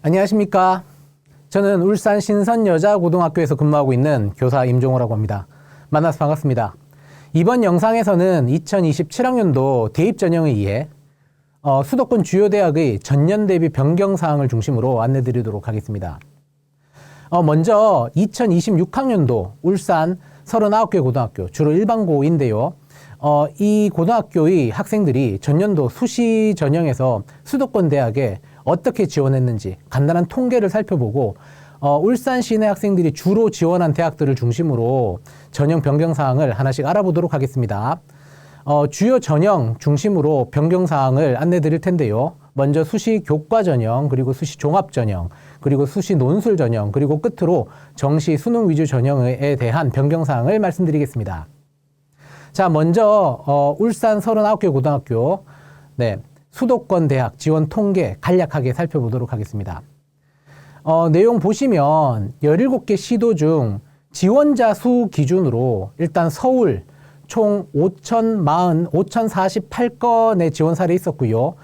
안녕하십니까. 저는 울산 신선여자고등학교에서 근무하고 있는 교사 임종호라고 합니다. 만나서 반갑습니다. 이번 영상에서는 2027학년도 대입 전형에 의해 수도권 주요 대학의 전년 대비 변경 사항을 중심으로 안내드리도록 하겠습니다. 먼저 2026학년도 울산 39개 고등학교, 주로 일반고인데요. 이 고등학교의 학생들이 전년도 수시 전형에서 수도권 대학에 어떻게 지원했는지 간단한 통계를 살펴보고 울산 시내 학생들이 주로 지원한 대학들을 중심으로 전형 변경 사항을 하나씩 알아보도록 하겠습니다. 주요 전형 중심으로 변경 사항을 안내 드릴 텐데요. 먼저 수시 교과 전형, 그리고 수시 종합 전형, 그리고 수시 논술 전형, 그리고 끝으로 정시 수능 위주 전형에 대한 변경 사항을 말씀드리겠습니다. 자, 먼저 울산 39개 고등학교 수도권 대학 지원 통계 간략하게 살펴보도록 하겠습니다. 내용 보시면 17개 시도 중 지원자 수 기준으로 일단 서울 총 5,048건의 지원 사례 있었고요.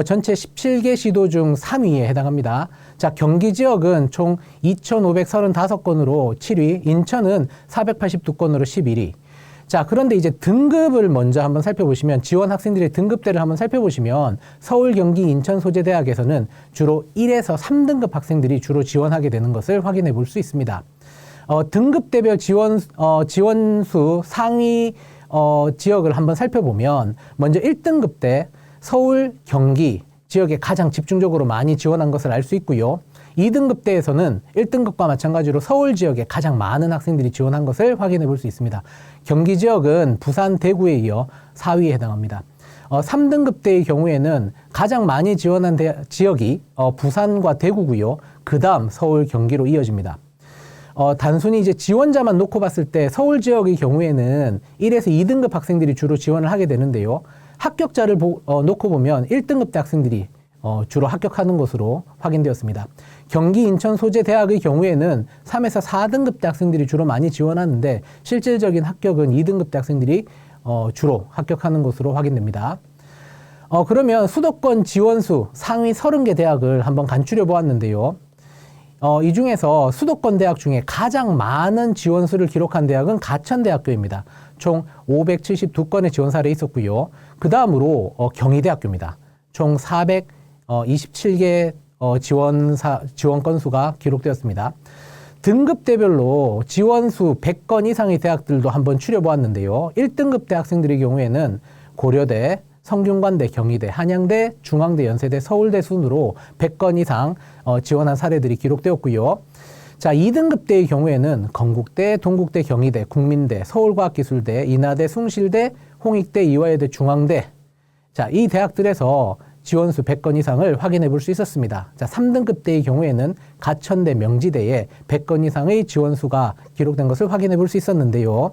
전체 17개 시도 중 3위에 해당합니다. 자, 경기 지역은 총 2,535건으로 7위, 인천은 482건으로 11위. 자, 그런데 이제 등급을 먼저 한번 살펴보시면, 지원 학생들의 등급대를 한번 살펴보시면 서울, 경기, 인천 소재대학에서는 주로 1에서 3등급 학생들이 주로 지원하게 되는 것을 확인해 볼 수 있습니다. 등급대별 지원수 상위 지역을 한번 살펴보면, 먼저 1등급 대 서울, 경기 지역에 가장 집중적으로 많이 지원한 것을 알 수 있고요. 2등급 대에서는 1등급과 마찬가지로 서울 지역에 가장 많은 학생들이 지원한 것을 확인해 볼 수 있습니다. 경기 지역은 부산, 대구에 이어 4위에 해당합니다. 3등급 대의 경우에는 가장 많이 지원한 지역이 부산과 대구고요. 그 다음 서울, 경기로 이어집니다. 단순히 이제 지원자만 놓고 봤을 때 서울 지역의 경우에는 1에서 2등급 학생들이 주로 지원을 하게 되는데요. 합격자를 놓고 보면 1등급 대 학생들이 주로 합격하는 것으로 확인되었습니다. 경기, 인천 소재대학의 경우에는 3에서 4등급 대 학생들이 주로 많이 지원하는데, 실질적인 합격은 2등급 대 학생들이 주로 합격하는 것으로 확인됩니다. 그러면 수도권 지원수 상위 30개 대학을 한번 간추려 보았는데요. 이 중에서 수도권 대학 중에 가장 많은 지원수를 기록한 대학은 가천대학교입니다. 총 572건의 지원 사례 있었고요. 그 다음으로 경희대학교입니다. 총 427개 지원 건수가 기록되었습니다. 등급대별로 지원수 100건 이상의 대학들도 한번 추려보았는데요. 1등급 대 학생들의 경우에는 고려대, 성균관대, 경희대, 한양대, 중앙대, 연세대, 서울대 순으로 100건 이상 지원한 사례들이 기록되었고요. 자, 2등급 대의 경우에는 건국대, 동국대, 경희대, 국민대, 서울과학기술대, 인하대, 숭실대, 홍익대, 이화여대, 중앙대. 자, 이 대학들에서 지원수 100건 이상을 확인해 볼 수 있었습니다. 자, 3등급 대의 경우에는 가천대, 명지대에 100건 이상의 지원수가 기록된 것을 확인해 볼 수 있었는데요.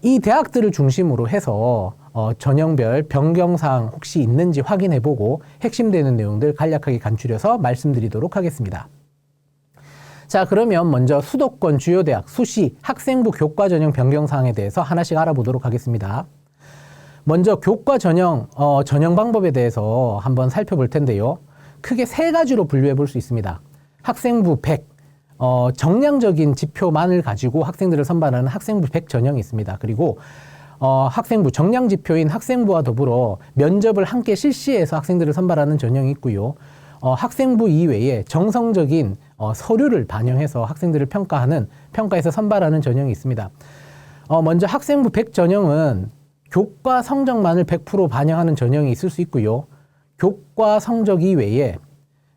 이 대학들을 중심으로 해서 전형별 변경사항 혹시 있는지 확인해 보고 핵심되는 내용들 간략하게 간추려서 말씀드리도록 하겠습니다. 자, 그러면 먼저 수도권 주요 대학 수시 학생부 교과 전형 변경 사항에 대해서 하나씩 알아보도록 하겠습니다. 먼저 교과 전형 방법에 대해서 한번 살펴볼 텐데요. 크게 세 가지로 분류해 볼 수 있습니다. 학생부 100, 정량적인 지표만을 가지고 학생들을 선발하는 학생부 100 전형이 있습니다. 그리고 학생부 정량 지표인 학생부와 더불어 면접을 함께 실시해서 학생들을 선발하는 전형이 있고요. 학생부 이외에 정성적인 서류를 반영해서 학생들을 평가해서 선발하는 전형이 있습니다. 먼저 학생부 100 전형은 교과 성적만을 100% 반영하는 전형이 있을 수 있고요. 교과 성적 이외에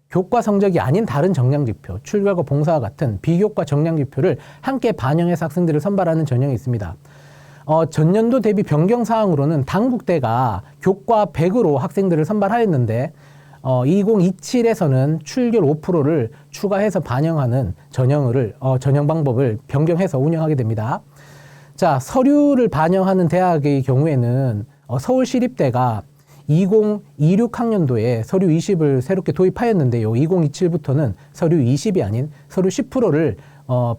교과 성적이 아닌 다른 정량지표, 출결과 봉사와 같은 비교과 정량지표를 함께 반영해서 학생들을 선발하는 전형이 있습니다. 전년도 대비 변경 사항으로는 당국대가 교과 100으로 학생들을 선발하였는데 2027에서는 출결 5%를 추가해서 반영하는 전형 방법을 변경해서 운영하게 됩니다. 자, 서류를 반영하는 대학의 경우에는 서울시립대가 2026학년도에 서류 20을 새롭게 도입하였는데요. 2027부터는 서류 20이 아닌 서류 10%를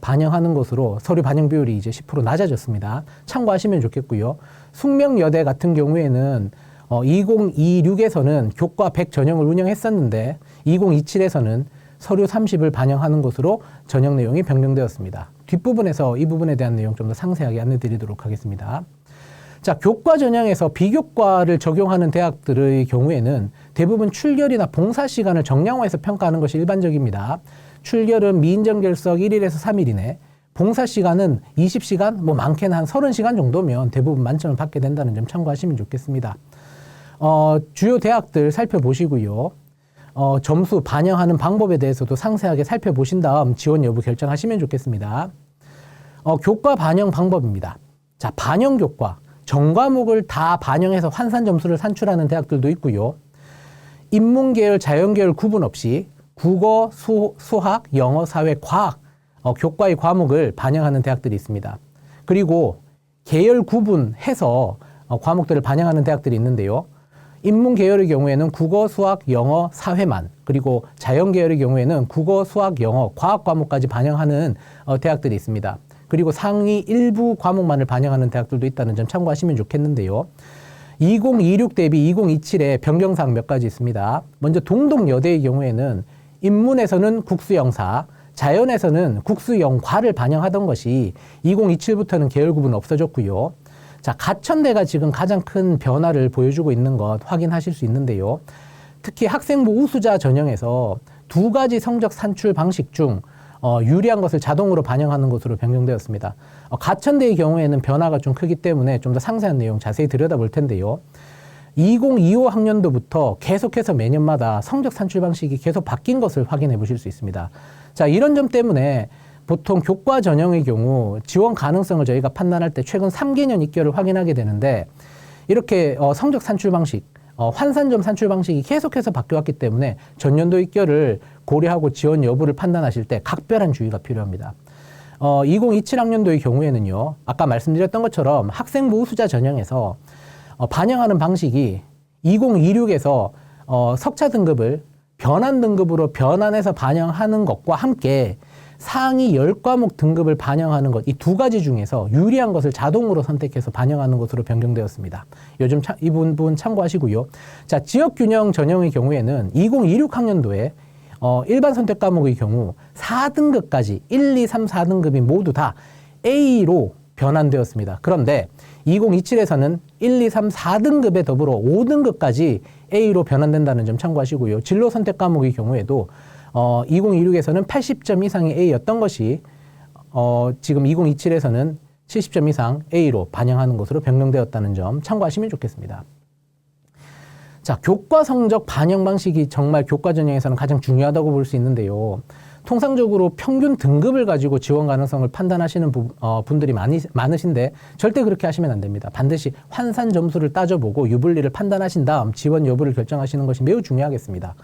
반영하는 것으로 서류 반영 비율이 이제 10% 낮아졌습니다. 참고하시면 좋겠고요. 숙명여대 같은 경우에는 2026에서는 교과 100 전형을 운영했었는데 2027에서는 서류 30을 반영하는 것으로 전형 내용이 변경되었습니다. 뒷부분에서 이 부분에 대한 내용 좀 더 상세하게 안내 드리도록 하겠습니다. 자, 교과 전형에서 비교과를 적용하는 대학들의 경우에는 대부분 출결이나 봉사 시간을 정량화해서 평가하는 것이 일반적입니다. 출결은 미인정 결석 1일에서 3일 이내, 봉사 시간은 20시간, 뭐 많게는 한 30시간 정도면 대부분 만점을 받게 된다는 점 참고하시면 좋겠습니다. 주요 대학들 살펴보시고요. 점수 반영하는 방법에 대해서도 상세하게 살펴보신 다음 지원 여부 결정하시면 좋겠습니다. 교과 반영 방법입니다. 자, 반영 교과. 전 과목을 다 반영해서 환산 점수를 산출하는 대학들도 있고요. 인문계열, 자연계열 구분 없이 국어, 수학, 영어, 사회, 과학, 교과의 과목을 반영하는 대학들이 있습니다. 그리고 계열 구분해서 과목들을 반영하는 대학들이 있는데요. 인문계열의 경우에는 국어, 수학, 영어, 사회만, 그리고 자연계열의 경우에는 국어, 수학, 영어, 과학 과목까지 반영하는 대학들이 있습니다. 그리고 상위 일부 과목만을 반영하는 대학들도 있다는 점 참고하시면 좋겠는데요. 2026 대비 2027에 변경사항 몇 가지 있습니다. 먼저 동덕여대의 경우에는 인문에서는 국수영사, 자연에서는 국수영과를 반영하던 것이 2027부터는 계열 구분 없어졌고요. 자, 가천대가 지금 가장 큰 변화를 보여주고 있는 것 확인하실 수 있는데요. 특히 학생부 우수자 전형에서 두 가지 성적 산출 방식 중 유리한 것을 자동으로 반영하는 것으로 변경되었습니다. 가천대의 경우에는 변화가 좀 크기 때문에 좀 더 상세한 내용 자세히 들여다볼 텐데요. 2025 학년도부터 계속해서 매년마다 성적 산출 방식이 계속 바뀐 것을 확인해 보실 수 있습니다. 자, 이런 점 때문에 보통 교과 전형의 경우 지원 가능성을 저희가 판단할 때 최근 3개년 입결을 확인하게 되는데, 이렇게 성적 산출 방식, 환산점 산출 방식이 계속해서 바뀌었기 때문에 전년도 입결을 고려하고 지원 여부를 판단하실 때 각별한 주의가 필요합니다. 2027 학년도의 경우에는요, 아까 말씀드렸던 것처럼 학생부 우수자 전형에서 반영하는 방식이 2026에서 석차 등급을 변환 등급으로 변환해서 반영하는 것과 함께 상위 10과목 등급을 반영하는 것, 이 두 가지 중에서 유리한 것을 자동으로 선택해서 반영하는 것으로 변경되었습니다. 요즘 이 부분 참고하시고요. 자, 지역균형 전형의 경우에는 2026 학년도에 일반 선택 과목의 경우 4등급까지 1, 2, 3, 4등급이 모두 다 A로 변환되었습니다. 그런데 2027에서는 1, 2, 3, 4등급에 더불어 5등급까지 A로 변환된다는 점 참고하시고요. 진로 선택 과목의 경우에도 2026에서는 80점 이상의 A였던 것이 지금 2027에서는 70점 이상 A로 반영하는 것으로 변경되었다는 점 참고하시면 좋겠습니다. 자, 교과 성적 반영 방식이 정말 교과 전형에서는 가장 중요하다고 볼 수 있는데요. 통상적으로 평균 등급을 가지고 지원 가능성을 판단하시는 분들이 많으신데 절대 그렇게 하시면 안 됩니다. 반드시 환산 점수를 따져보고 유불리를 판단하신 다음 지원 여부를 결정하시는 것이 매우 중요하겠습니다.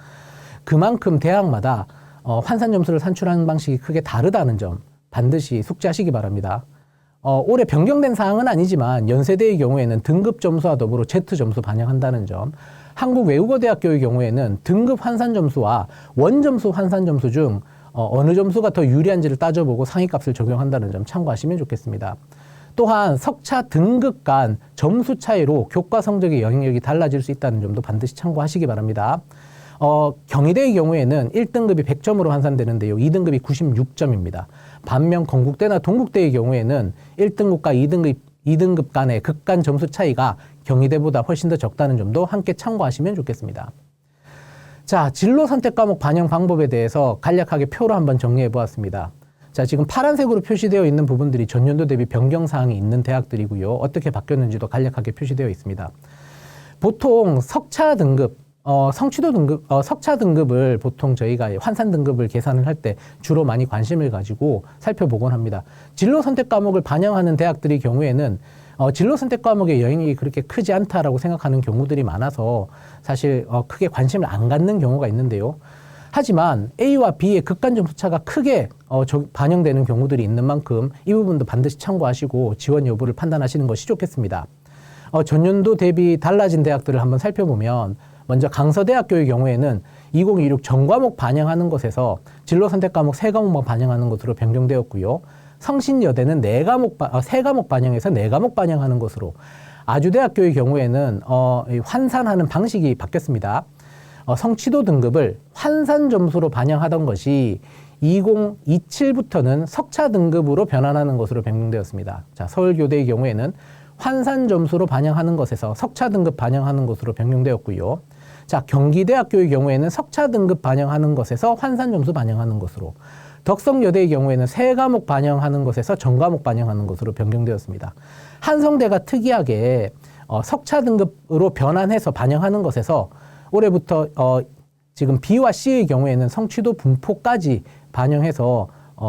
그만큼 대학마다 환산 점수를 산출하는 방식이 크게 다르다는 점 반드시 숙지하시기 바랍니다. 올해 변경된 사항은 아니지만 연세대의 경우에는 등급 점수와 더불어 Z 점수 반영한다는 점, 한국외국어대학교의 경우에는 등급 환산 점수와 원점수 환산 점수 중 어느 점수가 더 유리한지를 따져보고 상위값을 적용한다는 점 참고하시면 좋겠습니다. 또한 석차 등급 간 점수 차이로 교과 성적의 영향력이 달라질 수 있다는 점도 반드시 참고하시기 바랍니다. 경희대의 경우에는 1등급이 100점으로 환산되는데요. 2등급이 96점입니다. 반면 건국대나 동국대의 경우에는 1등급과 2등급 간의 극간 점수 차이가 경희대보다 훨씬 더 적다는 점도 함께 참고하시면 좋겠습니다. 자, 진로 선택 과목 반영 방법에 대해서 간략하게 표로 한번 정리해 보았습니다. 자, 지금 파란색으로 표시되어 있는 부분들이 전년도 대비 변경 사항이 있는 대학들이고요. 어떻게 바뀌었는지도 간략하게 표시되어 있습니다. 보통 석차 등급, 성취도 등급, 석차 등급을 보통 저희가 환산 등급을 계산을 할 때 주로 많이 관심을 가지고 살펴보곤 합니다. 진로 선택 과목을 반영하는 대학들의 경우에는 진로 선택 과목의 영향이 그렇게 크지 않다라고 생각하는 경우들이 많아서 사실 크게 관심을 안 갖는 경우가 있는데요. 하지만 A와 B의 극간 점수 차가 크게 반영되는 경우들이 있는 만큼 이 부분도 반드시 참고하시고 지원 여부를 판단하시는 것이 좋겠습니다. 전년도 대비 달라진 대학들을 한번 살펴보면 먼저 강서대학교의 경우에는 2026 전과목 반영하는 것에서 진로 선택 과목 3과목만 반영하는 것으로 변경되었고요. 성신여대는 3과목 반영해서 4과목 반영하는 것으로, 아주대학교의 경우에는 환산하는 방식이 바뀌었습니다. 성취도 등급을 환산 점수로 반영하던 것이 2027부터는 석차 등급으로 변환하는 것으로 변경되었습니다. 자, 서울교대의 경우에는 환산 점수로 반영하는 것에서 석차 등급 반영하는 것으로 변경되었고요. 자, 경기대학교의 경우에는 석차 등급 반영하는 것에서 환산 점수 반영하는 것으로, 덕성여대의 경우에는 세 과목 반영하는 것에서 전 과목 반영하는 것으로 변경되었습니다. 한성대가 특이하게 석차 등급으로 변환해서 반영하는 것에서 올해부터 지금 B와 C의 경우에는 성취도 분포까지 반영해서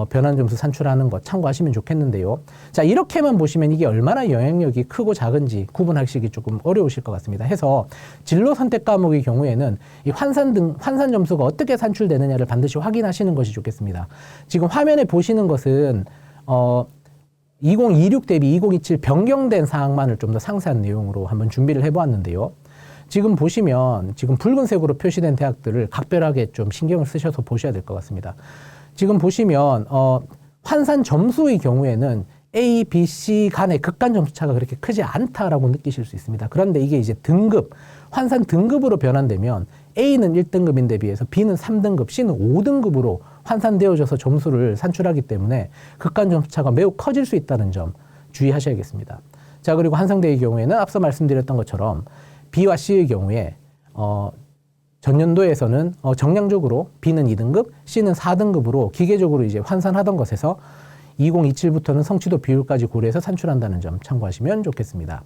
변환 점수 산출하는 것 참고하시면 좋겠는데요. 자, 이렇게만 보시면 이게 얼마나 영향력이 크고 작은지 구분하시기 조금 어려우실 것 같습니다. 해서 진로 선택 과목의 경우에는 이 환산 점수가 어떻게 산출되느냐를 반드시 확인하시는 것이 좋겠습니다. 지금 화면에 보시는 것은 2026 대비 2027 변경된 사항만을 좀 더 상세한 내용으로 한번 준비를 해보았는데요. 지금 보시면 지금 붉은색으로 표시된 대학들을 각별하게 좀 신경을 쓰셔서 보셔야 될 것 같습니다. 지금 보시면 환산 점수의 경우에는 A, B, C 간의 극간 점수 차가 그렇게 크지 않다라고 느끼실 수 있습니다. 그런데 이게 이제 등급, 환산 등급으로 변환되면 A는 1등급인데 비해서 B는 3등급, C는 5등급으로 환산되어져서 점수를 산출하기 때문에 극간 점수 차가 매우 커질 수 있다는 점 주의하셔야겠습니다. 자, 그리고 한성대의 경우에는 앞서 말씀드렸던 것처럼 B와 C의 경우에 전년도에서는 정량적으로 B는 2등급, C는 4등급으로 기계적으로 이제 환산하던 것에서 2027부터는 성취도 비율까지 고려해서 산출한다는 점 참고하시면 좋겠습니다.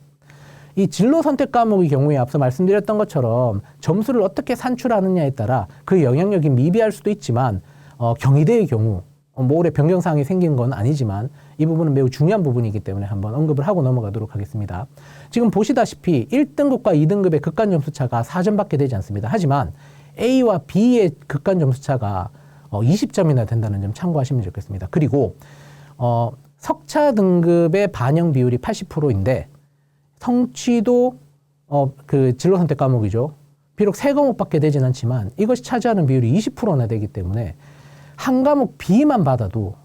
이 진로 선택 과목의 경우에 앞서 말씀드렸던 것처럼 점수를 어떻게 산출하느냐에 따라 그 영향력이 미비할 수도 있지만 경희대의 경우 뭐 올해 변경사항이 생긴 건 아니지만 이 부분은 매우 중요한 부분이기 때문에 한번 언급을 하고 넘어가도록 하겠습니다. 지금 보시다시피 1등급과 2등급의 극간 점수차가 4점밖에 되지 않습니다. 하지만 A와 B의 극간 점수차가 20점이나 된다는 점 참고하시면 좋겠습니다. 그리고 석차 등급의 반영 비율이 80%인데 성취도 그 진로 선택 과목이죠. 비록 세 과목밖에 되진 않지만 이것이 차지하는 비율이 20%나 되기 때문에 한 과목 B만 받아도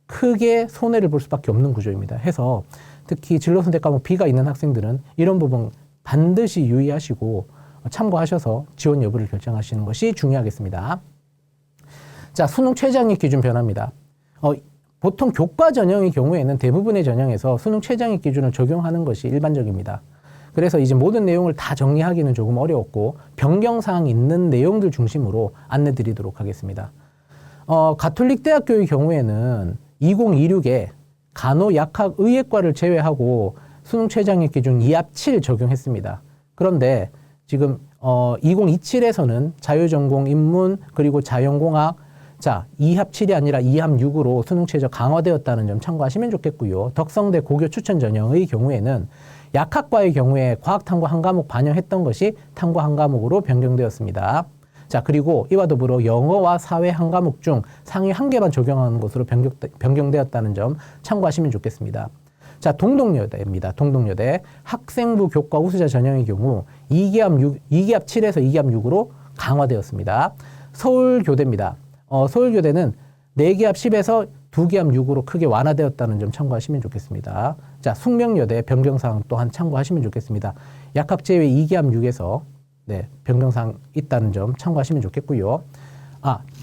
크게 손해를 볼 수밖에 없는 구조입니다. 해서 특히 진로 선택 과목 B가 있는 학생들은 이런 부분 반드시 유의하시고 참고하셔서 지원 여부를 결정하시는 것이 중요하겠습니다. 자, 수능 최저학력 기준 변화입니다. 보통 교과 전형의 경우에는 대부분의 전형에서 수능 최저학력 기준을 적용하는 것이 일반적입니다. 그래서 이제 모든 내용을 다 정리하기는 조금 어려웠고 변경사항이 있는 내용들 중심으로 안내 드리도록 하겠습니다. 가톨릭대학교의 경우에는 2026에 간호, 약학, 의예과를 제외하고 수능 최저학력 기준 2합 7 적용했습니다. 그런데 지금 2027에서는 자유전공, 인문, 그리고 자연공학, 자, 2합 7이 아니라 2합 6으로 수능 최저 강화되었다는 점 참고하시면 좋겠고요. 덕성대 고교 추천 전형의 경우에는 약학과의 경우에 과학탐구 한 과목 반영했던 것이 탐구 한 과목으로 변경되었습니다. 자, 그리고 이와 더불어 영어와 사회 한 과목 중 상위 한 개만 적용하는 것으로 변경되었다는 점 참고하시면 좋겠습니다. 자, 동덕여대입니다. 동덕여대 학생부 교과 우수자 전형의 경우 2기합 7에서 2기합 6으로 강화되었습니다. 서울교대입니다. 서울교대는 4기합 10에서 2기합 6으로 크게 완화되었다는 점 참고하시면 좋겠습니다. 자, 숙명여대 변경사항 또한 참고하시면 좋겠습니다. 약학제외 2기합 6에서 변경사항 있다는 점 참고하시면 좋겠고요.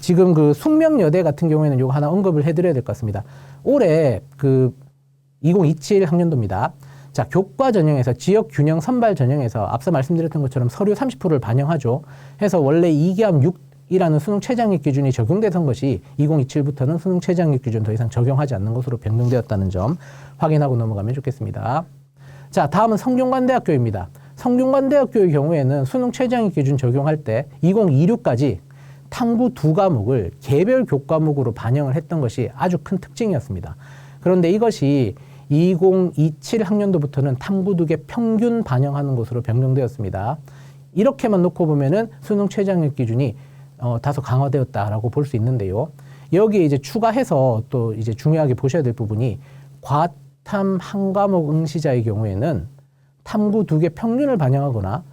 지금 그 숙명여대 같은 경우에는 이거 하나 언급을 해드려야 될 것 같습니다. 올해 그 2027 학년도입니다. 자, 교과 전형에서 지역 균형 선발 전형에서 앞서 말씀드렸던 것처럼 서류 30%를 반영하죠. 해서 원래 2기합 6이라는 수능 최저학력 기준이 적용되던 것이 2027부터는 수능 최저학력 기준 더 이상 적용하지 않는 것으로 변경되었다는 점 확인하고 넘어가면 좋겠습니다. 자, 다음은 성균관대학교입니다. 성균관대학교의 경우에는 수능 최저학력 기준 적용할 때 2026까지 탐구 2과목을 개별 교과목으로 반영을 했던 것이 아주 큰 특징이었습니다. 그런데 이것이 2027 학년도부터는 탐구 2개 평균 반영하는 것으로 변경되었습니다. 이렇게만 놓고 보면은 수능 최저학력 기준이 다소 강화되었다라고 볼 수 있는데요. 여기에 이제 추가해서 또 이제 중요하게 보셔야 될 부분이 과탐 한 과목 응시자의 경우에는 탐구 2개 평균을 반영하거나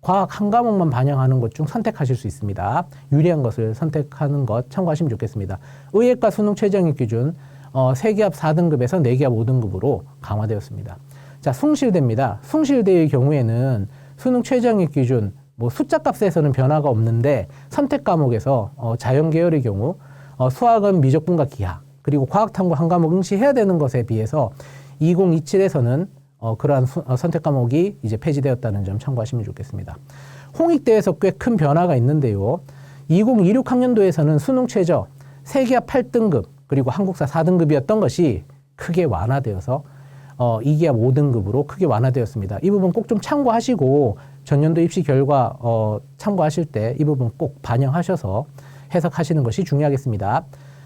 과학 한 과목만 반영하는 것 중 선택하실 수 있습니다. 유리한 것을 선택하는 것 참고하시면 좋겠습니다. 의예과 수능 최저학력 기준 3기합 4등급에서 4기합 5등급으로 강화되었습니다. 자, 숭실대입니다. 숭실대의 경우에는 수능 최저학력 기준 뭐 숫자 값에서는 변화가 없는데 선택 과목에서 자연 계열의 경우 수학은 미적분과 기하 그리고 과학탐구 한 과목 응시해야 되는 것에 비해서 2027에서는 그러한 선택 과목이 이제 폐지되었다는 점 참고하시면 좋겠습니다. 홍익대에서 꽤 큰 변화가 있는데요. 2026 학년도에서는 수능 최저 세기하 8등급 그리고 한국사 4등급이었던 것이 크게 완화되어서 2기하 5등급으로 크게 완화되었습니다. 이 부분 꼭 좀 참고하시고 전년도 입시 결과 참고하실 때 이 부분 꼭 반영하셔서 해석하시는 것이 중요하겠습니다.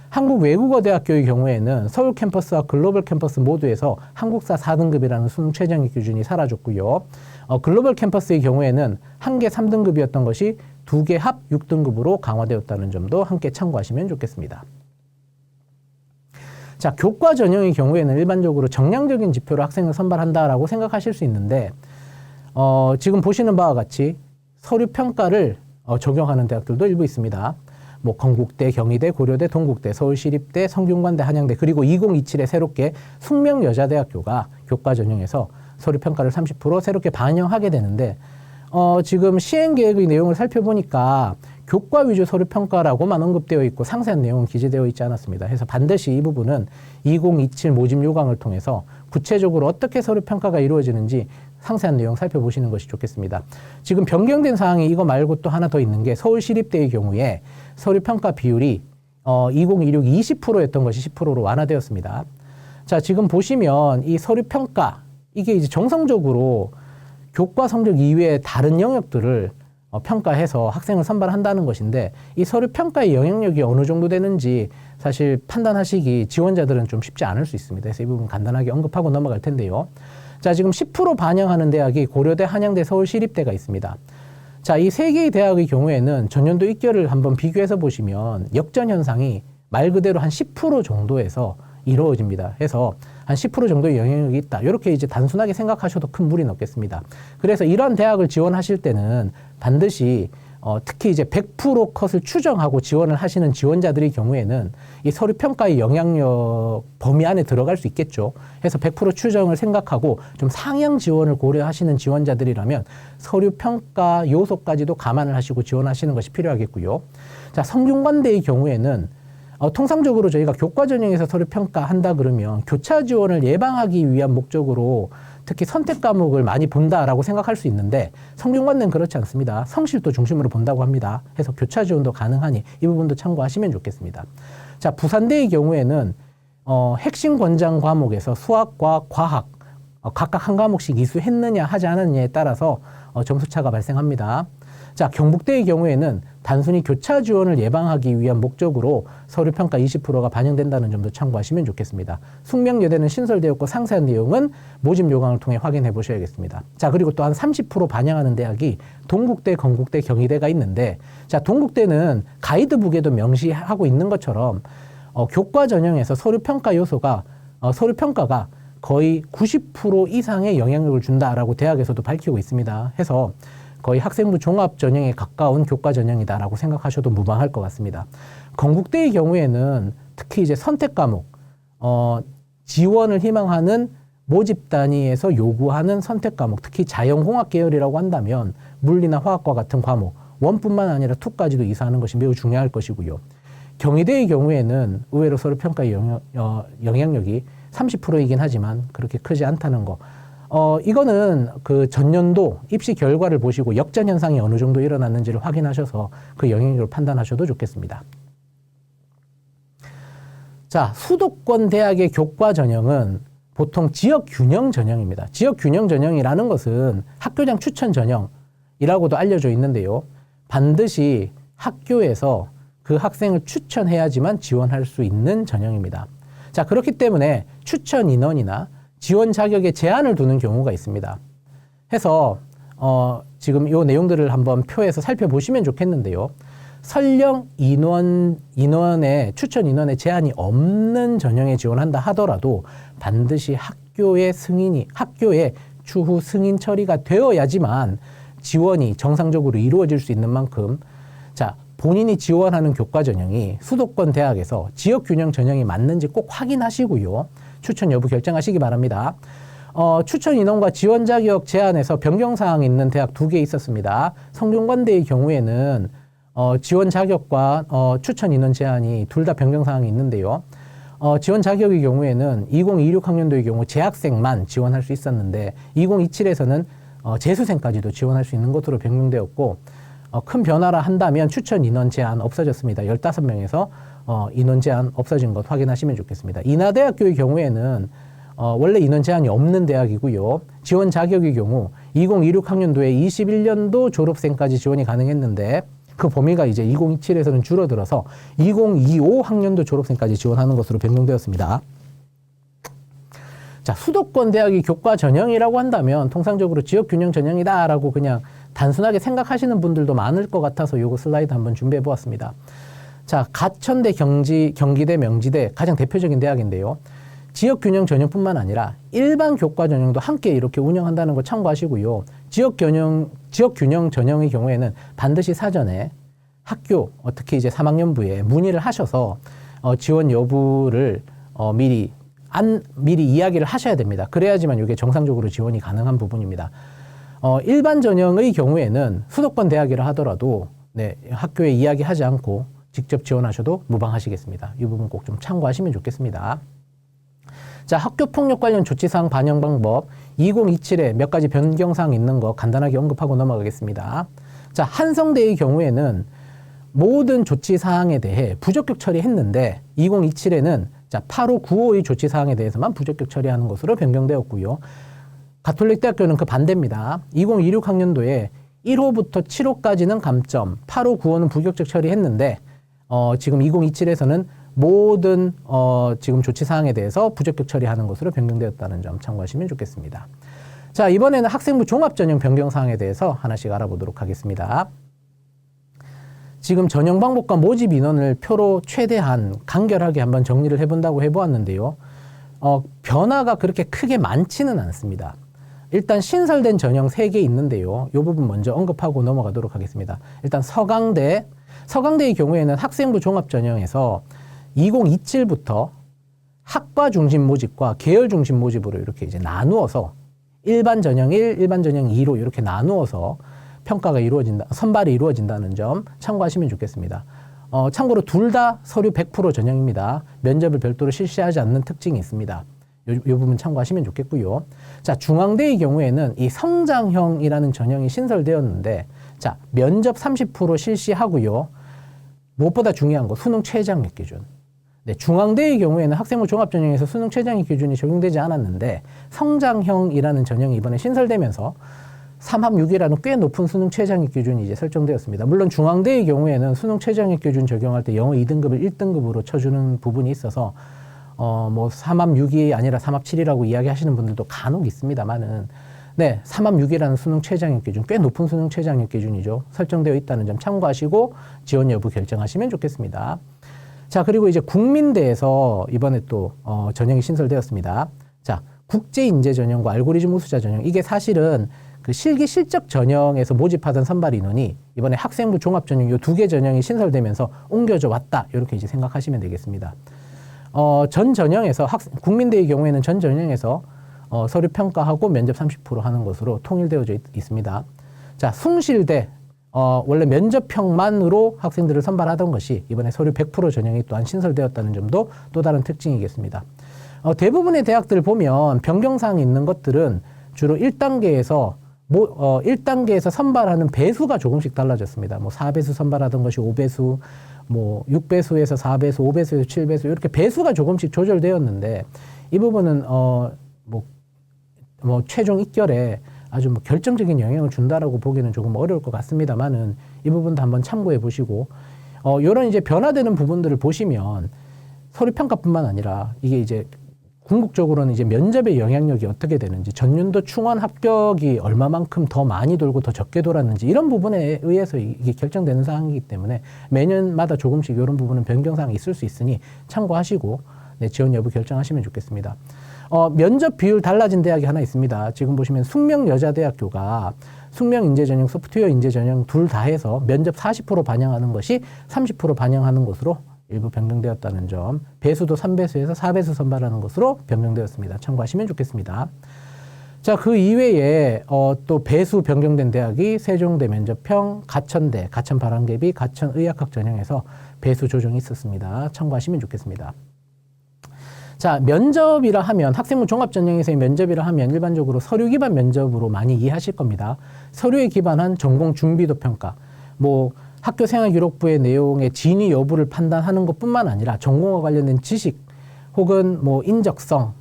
한국외국어대학교의 경우에는 서울 캠퍼스와 글로벌 캠퍼스 모두에서 한국사 4등급이라는 수능 최저학력 기준이 사라졌고요. 글로벌 캠퍼스의 경우에는 한 개 3등급이었던 것이 2개 합 6등급으로 강화되었다는 점도 함께 참고하시면 좋겠습니다. 자, 교과 전형의 경우에는 일반적으로 정량적인 지표로 학생을 선발한다라고 생각하실 수 있는데 지금 보시는 바와 같이 서류 평가를 적용하는 대학들도 일부 있습니다. 뭐 건국대, 경희대, 고려대, 동국대, 서울시립대, 성균관대, 한양대 그리고 2027에 새롭게 숙명여자대학교가 교과 전형에서 서류 평가를 30% 새롭게 반영하게 되는데 지금 시행계획의 내용을 살펴보니까 교과 위주 서류 평가라고만 언급되어 있고 상세한 내용은 기재되어 있지 않았습니다. 그래서 반드시 이 부분은 2027 모집 요강을 통해서 구체적으로 어떻게 서류 평가가 이루어지는지 상세한 내용 살펴보시는 것이 좋겠습니다. 지금 변경된 사항이 이거 말고 또 하나 더 있는 게 서울시립대의 경우에 서류 평가 비율이 2026 20%였던 것이 10%로 완화되었습니다. 자, 지금 보시면 이 서류 평가 이게 이제 정성적으로 교과 성적 이외의 다른 영역들을 평가해서 학생을 선발한다는 것인데 이 서류 평가의 영향력이 어느 정도 되는지 사실 판단하시기 지원자들은 좀 쉽지 않을 수 있습니다. 그래서 이 부분 간단하게 언급하고 넘어갈 텐데요. 자, 지금 10% 반영하는 대학이 고려대, 한양대, 서울시립대가 있습니다. 자, 이 세 개의 대학의 경우에는 전년도 입결을 한번 비교해서 보시면 역전 현상이 말 그대로 한 10% 정도에서 이루어집니다. 해서 한 10% 정도의 영향력이 있다. 이렇게 이제 단순하게 생각하셔도 큰 무리는 없겠습니다. 그래서 이러한 대학을 지원하실 때는 반드시 특히 이제 100% 컷을 추정하고 지원을 하시는 지원자들의 경우에는 이 서류 평가의 영향력 범위 안에 들어갈 수 있겠죠. 해서 100% 추정을 생각하고 좀 상향 지원을 고려하시는 지원자들이라면 서류 평가 요소까지도 감안을 하시고 지원하시는 것이 필요하겠고요. 자, 성균관대의 경우에는 통상적으로 저희가 교과 전형에서 서류 평가한다 그러면 교차 지원을 예방하기 위한 목적으로 특히 선택 과목을 많이 본다라고 생각할 수 있는데 성균관대는 그렇지 않습니다. 성실도 중심으로 본다고 합니다. 해서 교차 지원도 가능하니 이 부분도 참고하시면 좋겠습니다. 자, 부산대의 경우에는 핵심 권장 과목에서 수학과 과학 각각 한 과목씩 이수했느냐 하지 않았느냐에 따라서 점수차가 발생합니다. 자, 경북대의 경우에는 단순히 교차 지원을 예방하기 위한 목적으로 서류평가 20%가 반영된다는 점도 참고하시면 좋겠습니다. 숙명여대는 신설되었고 상세한 내용은 모집 요강을 통해 확인해 보셔야겠습니다. 자, 그리고 또 한 30% 반영하는 대학이 동국대, 건국대, 경희대가 있는데 자, 동국대는 가이드북에도 명시하고 있는 것처럼 교과 전형에서 서류평가 요소가 서류평가가 거의 90% 이상의 영향력을 준다라고 대학에서도 밝히고 있습니다. 해서 거의 학생부 종합 전형에 가까운 교과 전형이다라고 생각하셔도 무방할 것 같습니다. 건국대의 경우에는 특히 이제 선택 과목, 지원을 희망하는 모집 단위에서 요구하는 선택 과목, 특히 자연공학 계열이라고 한다면 물리나 화학과 같은 과목, 1뿐만 아니라 2까지도 이수하는 것이 매우 중요할 것이고요. 경희대의 경우에는 의외로 서류평가의 영향력이 30%이긴 하지만 그렇게 크지 않다는 거. 이거는 그 전년도 입시 결과를 보시고 역전 현상이 어느 정도 일어났는지를 확인하셔서 그 영향력을 판단하셔도 좋겠습니다. 자, 수도권 대학의 교과 전형은 보통 지역 균형 전형입니다. 지역 균형 전형이라는 것은 학교장 추천 전형이라고도 알려져 있는데요. 반드시 학교에서 그 학생을 추천해야지만 지원할 수 있는 전형입니다. 자, 그렇기 때문에 추천 인원이나 지원 자격에 제한을 두는 경우가 있습니다. 해서 지금 이 내용들을 한번 표에서 살펴보시면 좋겠는데요. 설령 인원의 추천 인원의 제한이 없는 전형에 지원한다 하더라도 반드시 학교의 추후 승인 처리가 되어야지만 지원이 정상적으로 이루어질 수 있는 만큼 자, 본인이 지원하는 교과 전형이 수도권 대학에서 지역 균형 전형이 맞는지 꼭 확인하시고요. 추천 여부 결정하시기 바랍니다. 추천 인원과 지원 자격 제한에서 변경 사항이 있는 대학 2개 있었습니다. 성균관대의 경우에는 지원 자격과 추천 인원 제한이 둘 다 변경 사항이 있는데요. 지원 자격의 경우에는 2026 학년도의 경우 재학생만 지원할 수 있었는데 2027에서는 재수생까지도 지원할 수 있는 것으로 변경되었고, 큰 변화라 한다면 추천 인원 제한 없어졌습니다. 15명에서 인원 제한 없어진 것 확인하시면 좋겠습니다. 인하대학교의 경우에는 원래 인원 제한이 없는 대학이고요. 지원 자격의 경우 2026 학년도에 21년도 졸업생까지 지원이 가능했는데 그 범위가 이제 2027에서는 줄어들어서 2025 학년도 졸업생까지 지원하는 것으로 변경되었습니다. 자, 수도권 대학이 교과 전형이라고 한다면 통상적으로 지역 균형 전형이다라고 그냥 단순하게 생각하시는 분들도 많을 것 같아서 요거 슬라이드 한번 준비해 보았습니다. 자, 가천대, 경기대, 명지대 가장 대표적인 대학인데요. 지역 균형 전형뿐만 아니라 일반 교과 전형도 함께 이렇게 운영한다는 거 참고하시고요. 지역 균형 전형의 경우에는 반드시 사전에 학교, 특히 이제 3학년부에 문의를 하셔서 지원 여부를 미리 이야기를 하셔야 됩니다. 그래야지만 이게 정상적으로 지원이 가능한 부분입니다. 일반 전형의 경우에는 수도권 대학이라 하더라도 학교에 이야기하지 않고 직접 지원하셔도 무방하시겠습니다. 이 부분 꼭 좀 참고하시면 좋겠습니다. 자, 학교폭력 관련 조치사항 반영 방법 2027에 몇 가지 변경사항 있는 거 간단하게 언급하고 넘어가겠습니다. 자, 한성대의 경우에는 모든 조치사항에 대해 부적격 처리했는데 2027에는 자, 8호, 9호의 조치사항에 대해서만 부적격 처리하는 것으로 변경되었고요. 가톨릭대학교는 그 반대입니다. 2026 학년도에 1호부터 7호까지는 감점, 8호, 9호는 부적격 처리했는데 지금 2027에서는 모든 지금 조치사항에 대해서 부적격 처리하는 것으로 변경되었다는 점 참고하시면 좋겠습니다. 자, 이번에는 학생부 종합전형 변경사항에 대해서 하나씩 알아보도록 하겠습니다. 지금 전형 방법과 모집 인원을 표로 최대한 간결하게 한번 정리를 해본다고 해보았는데요. 변화가 그렇게 크게 많지는 않습니다. 일단 신설된 전형 3개 있는데요. 이 부분 먼저 언급하고 넘어가도록 하겠습니다. 일단 서강대의 경우에는 학생부 종합전형에서 2027부터 학과 중심 모집과 계열 중심 모집으로 이렇게 이제 나누어서 일반 전형 1, 일반 전형 2로 이렇게 나누어서 평가가 선발이 이루어진다는 점 참고하시면 좋겠습니다. 참고로 둘 다 서류 100% 전형입니다. 면접을 별도로 실시하지 않는 특징이 있습니다. 이 부분 참고하시면 좋겠고요. 자, 중앙대의 경우에는 이 성장형이라는 전형이 신설되었는데, 자, 면접 30% 실시하고요. 무엇보다 중요한 거, 수능 최저학력 기준. 중앙대의 경우에는 학생부 종합전형에서 수능 최저학력 기준이 적용되지 않았는데, 성장형이라는 전형이 이번에 신설되면서 3합6이라는 꽤 높은 수능 최저학력 기준이 이제 설정되었습니다. 물론 중앙대의 경우에는 수능 최저학력 기준 적용할 때 영어 2등급을 1등급으로 쳐주는 부분이 있어서 3합6이 아니라 3합7이라고 이야기하시는 분들도 간혹 있습니다만은 3합6이라는 수능 최저학력 기준, 꽤 높은 수능 최저학력 기준이죠. 설정되어 있다는 점 참고하시고 지원 여부 결정하시면 좋겠습니다. 자, 그리고 이제 국민대에서 이번에 또 전형이 신설되었습니다. 자, 국제인재 전형과 알고리즘 우수자 전형, 이게 사실은 그 실기 실적 전형에서 모집하던 선발 인원이 이번에 학생부 종합 전형 이 2개 전형이 신설되면서 옮겨져 왔다, 이렇게 이제 생각하시면 되겠습니다. 전 전형에서 국민대의 경우에는 전 전형에서 서류 평가하고 면접 30% 하는 것으로 통일되어져 있습니다. 자, 숭실대 원래 면접형만으로 학생들을 선발하던 것이 이번에 서류 100% 전형이 또한 신설되었다는 점도 또 다른 특징이겠습니다. 대부분의 대학들 보면 변경사항이 있는 것들은 주로 1단계에서 1단계에서 선발하는 배수가 조금씩 달라졌습니다. 4배수 선발하던 것이 5배수, 6배수에서 4배수, 5배수에서 7배수, 이렇게 배수가 조금씩 조절되었는데, 이 부분은, 최종 입결에 아주 결정적인 영향을 준다라고 보기는 조금 어려울 것 같습니다만은, 이 부분도 한번 참고해 보시고, 요런 이제 변화되는 부분들을 보시면, 서류평가뿐만 아니라, 이게 이제 궁극적으로는 이제 면접의 영향력이 어떻게 되는지, 전년도 충원 합격이 얼마만큼 더 많이 돌고 더 적게 돌았는지, 이런 부분에 의해서 이게 결정되는 사항이기 때문에 매년마다 조금씩 이런 부분은 변경사항이 있을 수 있으니 참고하시고 지원 여부 결정하시면 좋겠습니다. 면접 비율 달라진 대학이 하나 있습니다. 지금 보시면 숙명여자대학교가 숙명인재전형, 소프트웨어인재전형 둘 다 해서 면접 40% 반영하는 것이 30% 반영하는 것으로 일부 변경되었다는 점, 배수도 3배수에서 4배수 선발하는 것으로 변경되었습니다. 참고하시면 좋겠습니다. 자, 그 이외에 또 배수 변경된 대학이 세종대 면접형, 가천대, 가천바람개비, 가천의학학 전형에서 배수 조정이 있었습니다. 참고하시면 좋겠습니다. 자, 면접이라 하면 학생부 종합전형에서의 면접이라 하면 일반적으로 서류 기반 면접으로 많이 이해하실 겁니다. 서류에 기반한 전공 준비도 평가, 뭐 학교 생활 기록부의 내용의 진위 여부를 판단하는 것뿐만 아니라 전공과 관련된 지식 혹은 뭐 인적성,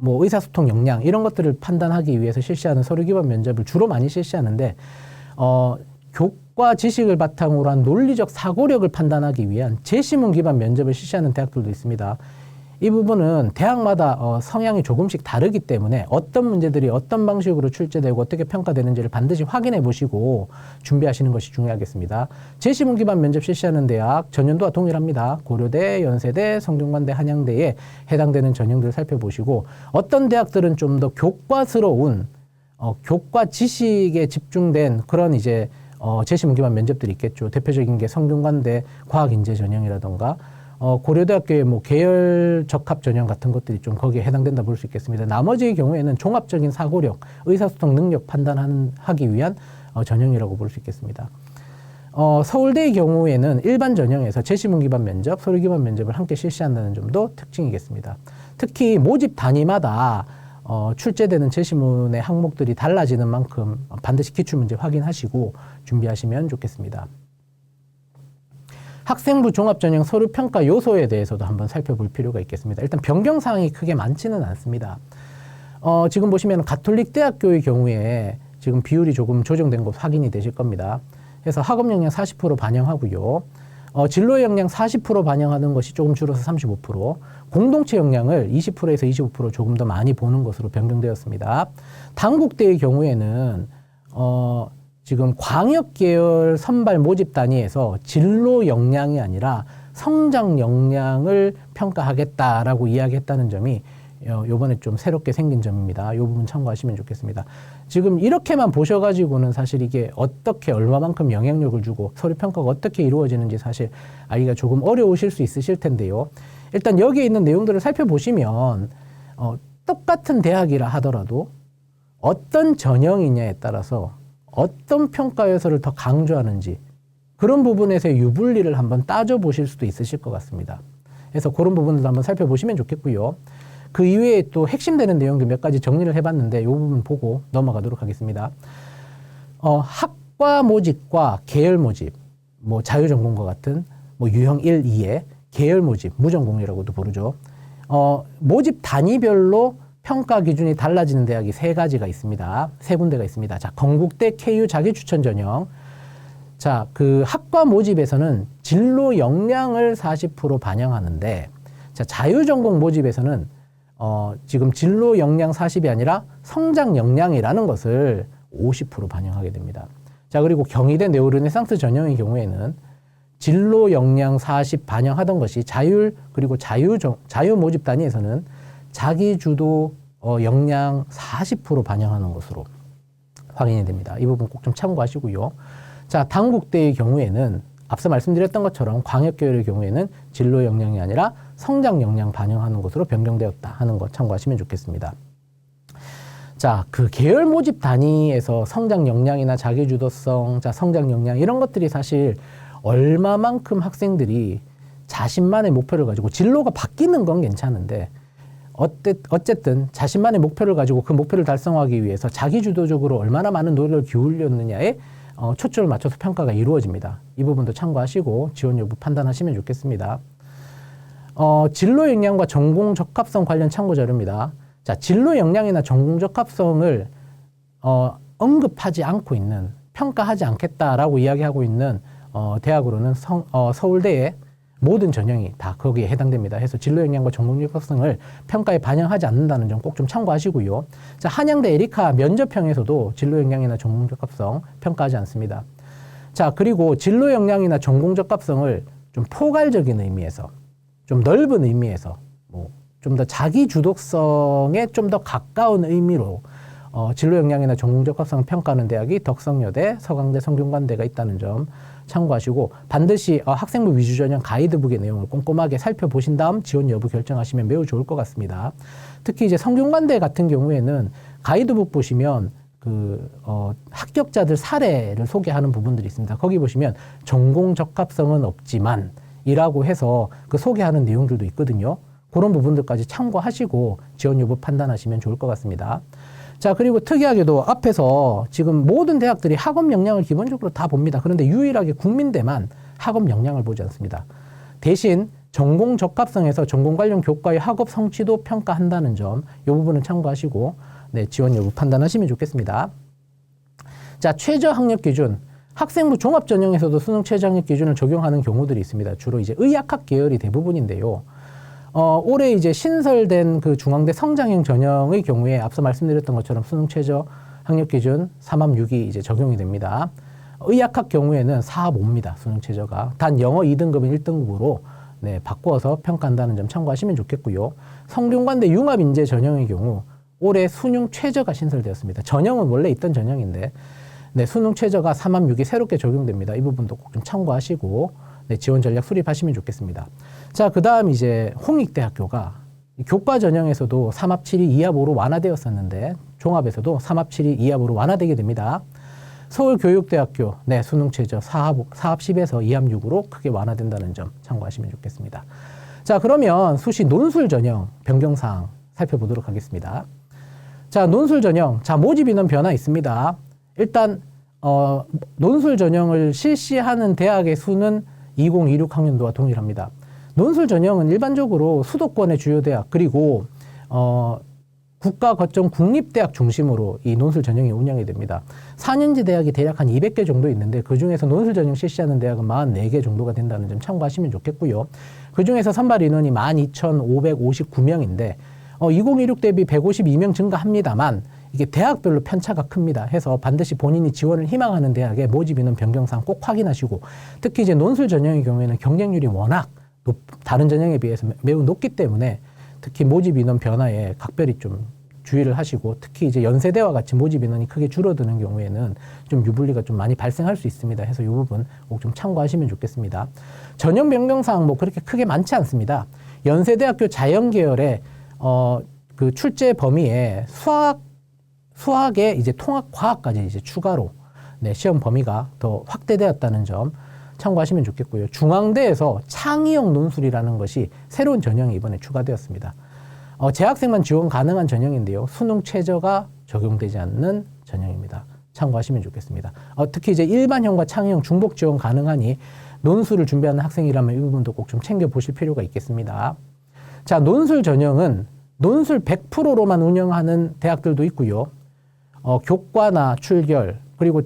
뭐 의사소통 역량 이런 것들을 판단하기 위해서 실시하는 서류 기반 면접을 주로 많이 실시하는데 교과 지식을 바탕으로 한 논리적 사고력을 판단하기 위한 제시문 기반 면접을 실시하는 대학들도 있습니다. 이 부분은 대학마다 성향이 조금씩 다르기 때문에 어떤 문제들이 어떤 방식으로 출제되고 어떻게 평가되는지를 반드시 확인해 보시고 준비하시는 것이 중요하겠습니다. 제시문 기반 면접 실시하는 대학 전년도와 동일합니다. 고려대, 연세대, 성균관대, 한양대에 해당되는 전형들을 살펴보시고 어떤 대학들은 좀 더 교과스러운 교과 지식에 집중된 그런 이제 제시문 기반 면접들이 있겠죠. 대표적인 게 성균관대 과학인재 전형이라던가 고려대학교의 뭐 계열 적합 전형 같은 것들이 좀 거기에 해당된다 볼 수 있겠습니다. 나머지의 경우에는 종합적인 사고력, 의사소통 능력 판단하기 위한 전형이라고 볼 수 있겠습니다. 서울대의 경우에는 일반 전형에서 제시문 기반 면접, 서류 기반 면접을 함께 실시한다는 점도 특징이겠습니다. 특히 모집 단위마다 출제되는 제시문의 항목들이 달라지는 만큼 반드시 기출문제 확인하시고 준비하시면 좋겠습니다. 학생부 종합전형 서류평가 요소에 대해서도 한번 살펴볼 필요가 있겠습니다. 일단 변경사항이 크게 많지는 않습니다. 지금 보시면 가톨릭대학교의 경우에 지금 비율이 조금 조정된 것 확인이 되실 겁니다. 그래서 학업 역량 40% 반영하고요. 진로 역량 40% 반영하는 것이 조금 줄어서 35%, 공동체 역량을 20%에서 25% 조금 더 많이 보는 것으로 변경되었습니다. 단국대의 경우에는 지금 광역 계열 선발 모집 단위에서 진로 역량이 아니라 성장 역량을 평가하겠다라고 이야기했다는 점이 요번에 좀 새롭게 생긴 점입니다. 이 부분 참고하시면 좋겠습니다. 지금 이렇게만 보셔가지고는 사실 이게 어떻게 얼마만큼 영향력을 주고 서류 평가가 어떻게 이루어지는지 사실 알기가 조금 어려우실 수 있으실 텐데요. 일단 여기에 있는 내용들을 살펴보시면 똑같은 대학이라 하더라도 어떤 전형이냐에 따라서 어떤 평가 요소를 더 강조하는지 그런 부분에서의 유불리를 한번 따져보실 수도 있으실 것 같습니다. 그래서 그런 부분들도 한번 살펴보시면 좋겠고요. 그 이외에 또 핵심되는 내용들 몇 가지 정리를 해봤는데 이 부분 보고 넘어가도록 하겠습니다. 학과 모집과 계열 모집, 뭐 자유전공과 같은 뭐 유형 1, 2의 계열 모집, 무전공이라고도 부르죠. 모집 단위별로 평가 기준이 달라지는 대학이 세 가지가 있습니다. 세 군데가 있습니다. 자, 건국대 KU 자기추천 전형. 자, 그 학과 모집에서는 진로 역량을 40% 반영하는데, 자, 자유전공 모집에서는 지금 진로 역량 40이 아니라 성장 역량이라는 것을 50% 반영하게 됩니다. 자, 그리고 경희대 네오르네상스 전형의 경우에는 진로 역량 40 반영하던 것이 그리고 자유 모집 단위에서는 자기주도 역량 40% 반영하는 것으로 확인이 됩니다. 이 부분 꼭 좀 참고하시고요. 자, 단국대의 경우에는 앞서 말씀드렸던 것처럼 광역계열의 경우에는 진로 역량이 아니라 성장 역량 반영하는 것으로 변경되었다 하는 것 참고하시면 좋겠습니다. 자, 그 계열 모집 단위에서 성장 역량이나 자기주도성, 자, 성장 역량 이런 것들이 사실 얼마만큼 학생들이 자신만의 목표를 가지고 진로가 바뀌는 건 괜찮은데 어쨌든 자신만의 목표를 가지고 그 목표를 달성하기 위해서 자기주도적으로 얼마나 많은 노력을 기울였느냐에 초점을 맞춰서 평가가 이루어집니다. 이 부분도 참고하시고 지원 여부 판단하시면 좋겠습니다. 진로 역량과 전공 적합성 관련 참고 자료입니다. 자, 진로 역량이나 전공 적합성을 언급하지 않고 있는, 평가하지 않겠다라고 이야기하고 있는 대학으로는 서울대의 모든 전형이 다 거기에 해당됩니다. 해서 진로 역량과 전공 적합성을 평가에 반영하지 않는다는 점 꼭 좀 참고하시고요. 자, 한양대 에리카 면접형에서도 진로 역량이나 전공 적합성 평가하지 않습니다. 자, 그리고 진로 역량이나 전공 적합성을 좀 포괄적인 의미에서, 좀 넓은 의미에서, 좀 더 자기 주도성에 좀 더 가까운 의미로 진로 역량이나 전공 적합성을 평가하는 대학이 덕성여대, 서강대, 성균관대가 있다는 점 참고하시고 반드시 학생부 위주 전형 가이드북의 내용을 꼼꼼하게 살펴보신 다음 지원 여부 결정하시면 매우 좋을 것 같습니다. 특히 이제 성균관대 같은 경우에는 가이드북 보시면 합격자들 사례를 소개하는 부분들이 있습니다. 거기 보시면 전공 적합성은 없지만 이라고 해서 그 소개하는 내용들도 있거든요. 그런 부분들까지 참고하시고 지원 여부 판단하시면 좋을 것 같습니다. 자, 그리고 특이하게도 앞에서 지금 모든 대학들이 학업 역량을 기본적으로 다 봅니다. 그런데 유일하게 국민대만 학업 역량을 보지 않습니다. 대신 전공 적합성에서 전공 관련 교과의 학업 성취도 평가한다는 점, 이 부분은 참고하시고 네, 지원 여부 판단하시면 좋겠습니다. 자, 최저 학력 기준. 학생부 종합 전형에서도 수능 최저 학력 기준을 적용하는 경우들이 있습니다. 주로 이제 의학학 계열이 대부분인데요. 올해 이제 신설된 그 중앙대 성장형 전형의 경우에 앞서 말씀드렸던 것처럼 수능 최저 학력 기준 3합 6이 이제 적용이 됩니다. 의학학 경우에는 4합 5입니다. 수능 최저가. 단 영어 2등급은 1등급으로 네, 바꾸어서 평가한다는 점 참고하시면 좋겠고요. 성균관대 융합인재 전형의 경우 올해 수능 최저가 신설되었습니다. 전형은 원래 있던 전형인데 네, 수능 최저가 3합 6이 새롭게 적용됩니다. 이 부분도 꼭 좀 참고하시고 네, 지원 전략 수립하시면 좋겠습니다. 자, 그 다음 이제 홍익대학교가 교과 전형에서도 3합 7이 2합 5로 완화되었었는데 종합에서도 3합 7이 2합 5로 완화되게 됩니다. 서울교육대학교 네, 수능 최저 4합 10에서 2합 6으로 크게 완화된다는 점 참고하시면 좋겠습니다. 자, 그러면 수시 논술 전형 변경사항 살펴보도록 하겠습니다. 자, 논술 전형. 자, 모집 인원 변화 있습니다. 일단 논술 전형을 실시하는 대학의 수는 2026 학년도와 동일합니다. 논술 전형은 일반적으로 수도권의 주요 대학 그리고 국가 거점 국립대학 중심으로 이 논술 전형이 운영이 됩니다. 4년제 대학이 대략 한 200개 정도 있는데 그중에서 논술 전형 실시하는 대학은 44개 정도가 된다는 점 참고하시면 좋겠고요. 그중에서 선발 인원이 12,559명인데 2026 대비 152명 증가합니다만 이게 대학별로 편차가 큽니다. 해서 반드시 본인이 지원을 희망하는 대학의 모집 인원 변경사항 꼭 확인하시고 특히 이제 논술 전형의 경우에는 경쟁률이 워낙 다른 전형에 비해서 매우 높기 때문에 특히 모집 인원 변화에 각별히 좀 주의를 하시고 특히 이제 연세대와 같이 모집 인원이 크게 줄어드는 경우에는 좀 유불리가 좀 많이 발생할 수 있습니다. 해서 이 부분 꼭 좀 참고하시면 좋겠습니다. 전형 변경사항 뭐 그렇게 크게 많지 않습니다. 연세대학교 자연계열의 그 출제 범위에 수학에 이제 통합과학까지 이제 추가로 네, 시험 범위가 더 확대되었다는 점 참고하시면 좋겠고요. 중앙대에서 창의형 논술이라는 것이 새로운 전형이 이번에 추가되었습니다. 재학생만 지원 가능한 전형인데요. 수능 최저가 적용되지 않는 전형입니다. 참고하시면 좋겠습니다. 특히 이제 일반형과 창의형 중복 지원 가능하니 논술을 준비하는 학생이라면 이 부분도 꼭 좀 챙겨보실 필요가 있겠습니다. 자, 논술 전형은 논술 100%로만 운영하는 대학들도 있고요. 교과나 출결 그리고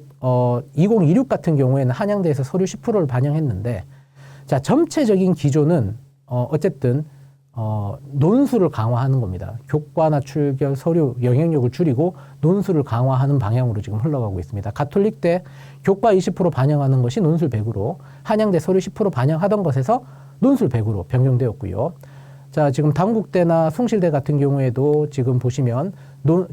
2026 같은 경우에는 한양대에서 서류 10%를 반영했는데 자, 전체적인 기조는 어쨌든 논술을 강화하는 겁니다. 교과나 출결, 서류 영향력을 줄이고 논술을 강화하는 방향으로 지금 흘러가고 있습니다. 가톨릭대 교과 20% 반영하는 것이 논술 100으로 한양대 서류 10% 반영하던 것에서 논술 100으로 변경되었고요. 자, 지금 단국대나 숭실대 같은 경우에도 지금 보시면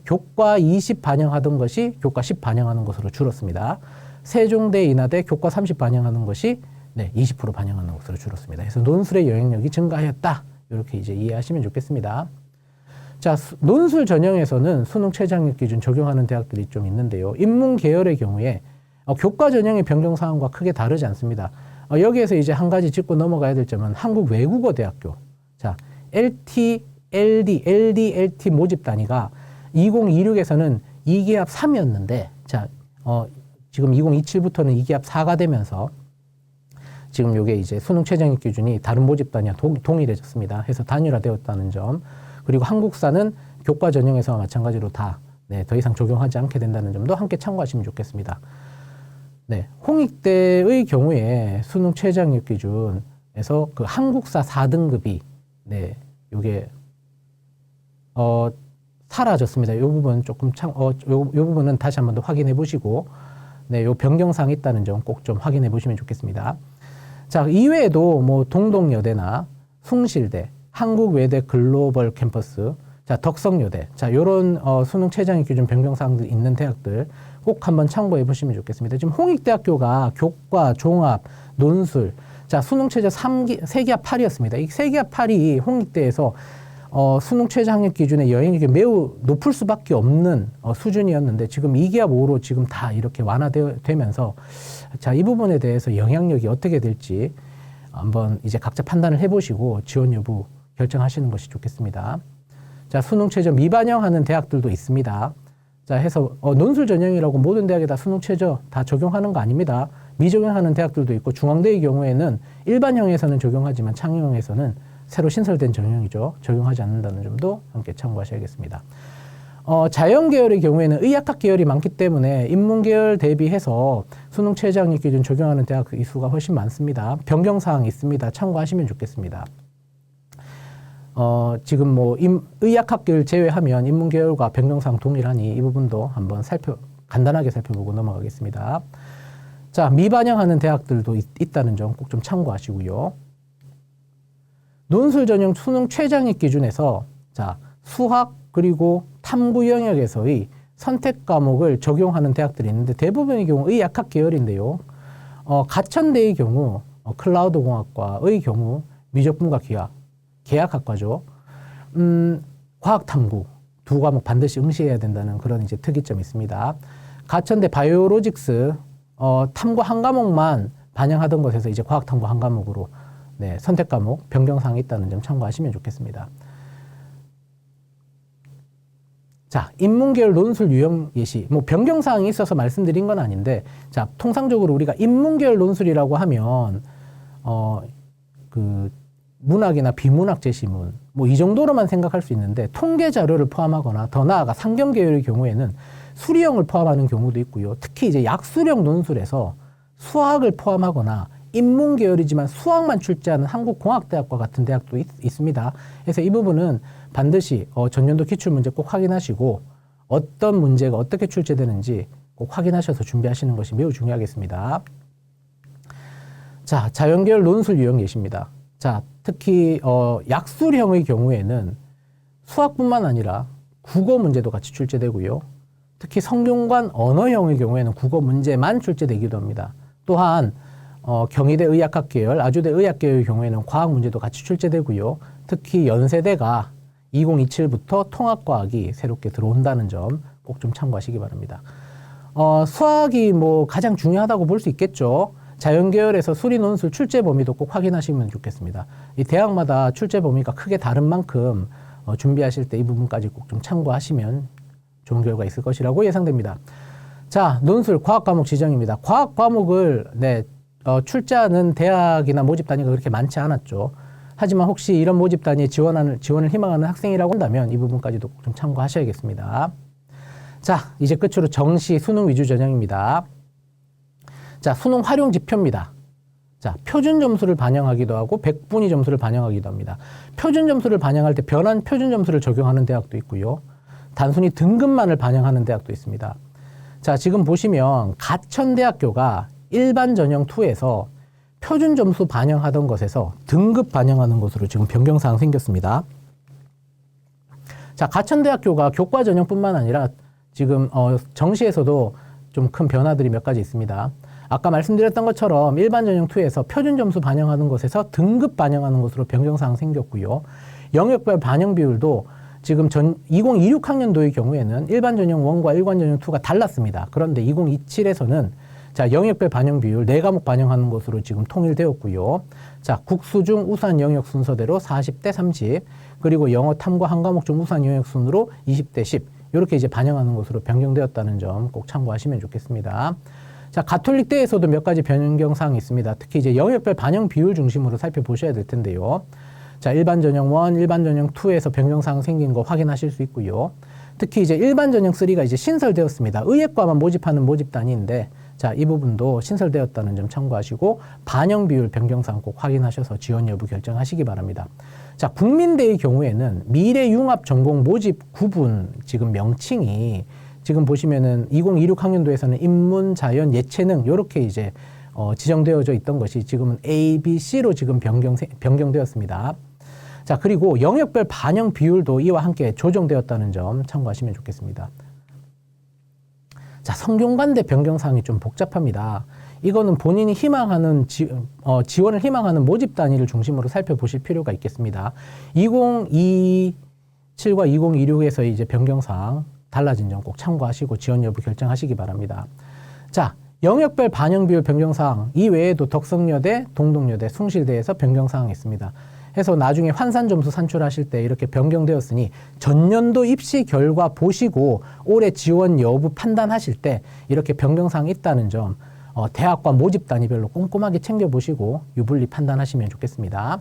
교과 20 반영하던 것이 교과 10 반영하는 것으로 줄었습니다. 세종대, 인하대 교과 30 반영하는 것이 네, 20% 반영하는 것으로 줄었습니다. 그래서 논술의 영향력이 증가하였다. 이렇게 이제 이해하시면 좋겠습니다. 자, 논술 전형에서는 수능 최저학력 기준 적용하는 대학들이 좀 있는데요. 인문 계열의 경우에 교과 전형의 변경 사항과 크게 다르지 않습니다. 여기에서 이제 한 가지 짚고 넘어가야 될 점은 한국외국어대학교. 자, LT, LT 모집 단위가 2026에서는 2기합 3이었는데, 자, 지금 2027부터는 2기합 4가 되면서 지금 요게 이제 수능 최저학력 기준이 다른 모집 단위와 동일해졌습니다. 해서 단일화되었다는 점. 그리고 한국사는 교과 전형에서와 마찬가지로 다, 네, 더 이상 적용하지 않게 된다는 점도 함께 참고하시면 좋겠습니다. 네, 홍익대의 경우에 수능 최저학력 기준에서 그 한국사 4등급이 네, 요게 사라졌습니다. 요 부분 조금 요 부분은 다시 한번 더 확인해 보시고 네, 요 변경사항이 있다는 점 꼭 좀 확인해 보시면 좋겠습니다. 자, 이외에도 뭐 동동여대나 숭실대, 한국외대 글로벌 캠퍼스, 자, 덕성여대, 자, 요런 수능 최저학력 기준 변경사항들 있는 대학들 꼭 한번 참고해 보시면 좋겠습니다. 지금 홍익대학교가 교과, 종합, 논술, 자, 수능 최저 3기합 8이었습니다. 이 3기합 8이 홍익대에서 수능 최저 학력 기준의 영향력이 매우 높을 수밖에 없는 수준이었는데 지금 2기합 5로 지금 다 이렇게 완화되면서 자, 이 부분에 대해서 영향력이 어떻게 될지 한번 이제 각자 판단을 해보시고 지원 여부 결정하시는 것이 좋겠습니다. 자, 수능 최저 미반영하는 대학들도 있습니다. 자, 해서 논술 전형이라고 모든 대학에다 수능 최저 다 적용하는 거 아닙니다. 미적용하는 대학들도 있고 중앙대의 경우에는 일반형에서는 적용하지만 창의형에서는 새로 신설된 전형이죠. 적용하지 않는다는 점도 함께 참고하셔야겠습니다. 자연계열의 경우에는 의학학 계열이 많기 때문에 인문계열 대비해서 수능 최저 학력 기준 적용하는 대학 수가 훨씬 많습니다. 변경사항이 있습니다. 참고하시면 좋겠습니다. 지금 뭐 의학학 계열 제외하면 인문계열과 변경사항 동일하니 이 부분도 한번 간단하게 살펴보고 넘어가겠습니다. 자, 미반영하는 대학들도 있다는 점 꼭 좀 참고하시고요. 논술 전형 수능 최저 학력 기준에서 자, 수학 그리고 탐구 영역에서의 선택 과목을 적용하는 대학들이 있는데 대부분의 경우 의학학 계열인데요. 가천대의 경우 클라우드공학과의 경우 미적분과 계약학과죠. 과학탐구 두 과목 반드시 응시해야 된다는 그런 이제 특이점이 있습니다. 가천대 바이오로직스 탐구 한 과목만 반영하던 것에서 이제 과학탐구 한 과목으로 네, 선택 과목 변경사항이 있다는 점 참고하시면 좋겠습니다. 자, 인문계열 논술 유형 예시. 뭐 변경사항이 있어서 말씀드린 건 아닌데, 자, 통상적으로 우리가 인문계열 논술이라고 하면 그 문학이나 비문학 제시문 뭐 이 정도로만 생각할 수 있는데 통계 자료를 포함하거나 더 나아가 상경계열의 경우에는 수리형을 포함하는 경우도 있고요. 특히 이제 약수령 논술에서 수학을 포함하거나 인문계열이지만 수학만 출제하는 한국공학대학과 같은 대학도 있습니다. 그래서 이 부분은 반드시 전년도 기출문제 꼭 확인하시고 어떤 문제가 어떻게 출제되는지 꼭 확인하셔서 준비하시는 것이 매우 중요하겠습니다. 자, 자연계열 논술 유형 예시입니다. 자, 특히 약술형의 경우에는 수학뿐만 아니라 국어 문제도 같이 출제되고요. 특히 성균관 언어형의 경우에는 국어 문제만 출제되기도 합니다. 또한 경희대 의학학 계열, 아주대 의학 계열의 경우에는 과학 문제도 같이 출제되고요. 특히 연세대가 2027부터 통합과학이 새롭게 들어온다는 점 꼭 좀 참고하시기 바랍니다. 수학이 뭐 가장 중요하다고 볼 수 있겠죠. 자연계열에서 수리 논술 출제 범위도 꼭 확인하시면 좋겠습니다. 이 대학마다 출제 범위가 크게 다른 만큼 준비하실 때 이 부분까지 꼭 좀 참고하시면 좋은 결과 있을 것이라고 예상됩니다. 자, 논술 과학 과목 지정입니다. 과학 과목을 출제하는 대학이나 모집 단위가 그렇게 많지 않았죠. 하지만 혹시 이런 모집 단위에 지원을 희망하는 학생이라고 한다면 이 부분까지도 꼭 좀 참고하셔야겠습니다. 자, 이제 끝으로 정시 수능 위주 전형입니다. 자, 수능 활용 지표입니다. 자, 표준 점수를 반영하기도 하고 백분위 점수를 반영하기도 합니다. 표준 점수를 반영할 때 변환 표준 점수를 적용하는 대학도 있고요. 단순히 등급만을 반영하는 대학도 있습니다. 자, 지금 보시면 가천대학교가 일반 전형 2에서 표준 점수 반영하던 것에서 등급 반영하는 것으로 지금 변경사항 생겼습니다. 자, 가천대학교가 교과 전형뿐만 아니라 지금 정시에서도 좀 큰 변화들이 몇 가지 있습니다. 아까 말씀드렸던 것처럼 일반 전형 2에서 표준 점수 반영하는 것에서 등급 반영하는 것으로 변경사항 생겼고요. 영역별 반영 비율도 지금 2026학년도의 경우에는 일반 전형 1과 일반 전형 2가 달랐습니다. 그런데 2027에서는 자, 영역별 반영 비율 4과목 반영하는 것으로 지금 통일되었고요. 자, 국수중 우수한 영역 순서대로 40대 30, 그리고 영어 탐구 한 과목 중 우수한 영역 순으로 20대 10, 이렇게 이제 반영하는 것으로 변경되었다는 점 꼭 참고하시면 좋겠습니다. 자, 가톨릭대에서도 몇 가지 변경사항이 있습니다. 특히 이제 영역별 반영 비율 중심으로 살펴보셔야 될 텐데요. 자, 일반 전형 1, 일반 전형 2에서 변경사항 생긴 거 확인하실 수 있고요. 특히 이제 일반 전형 3가 이제 신설되었습니다. 의예과만 모집하는 모집 단위인데, 자, 이 부분도 신설되었다는 점 참고하시고 반영 비율 변경사항 꼭 확인하셔서 지원 여부 결정하시기 바랍니다. 자, 국민대의 경우에는 미래융합 전공 모집 구분 지금 명칭이 지금 보시면은 2026 학년도에서는 인문, 자연, 예체능 이렇게 이제 지정되어져 있던 것이 지금은 A, B, C로 지금 변경되었습니다. 자, 그리고 영역별 반영 비율도 이와 함께 조정되었다는 점 참고하시면 좋겠습니다. 자, 성균관대 변경사항이 좀 복잡합니다. 이거는 본인이 희망하는 지원을 희망하는 모집 단위를 중심으로 살펴보실 필요가 있겠습니다. 2027과 2026에서 이제 변경사항 달라진 점 꼭 참고하시고 지원 여부 결정하시기 바랍니다. 자, 영역별 반영 비율 변경사항 이외에도 덕성여대, 동덕여대, 숭실대에서 변경사항이 있습니다. 해서 나중에 환산 점수 산출하실 때 이렇게 변경되었으니 전년도 입시 결과 보시고 올해 지원 여부 판단하실 때 이렇게 변경사항이 있다는 점 대학과 모집 단위별로 꼼꼼하게 챙겨보시고 유불리 판단하시면 좋겠습니다.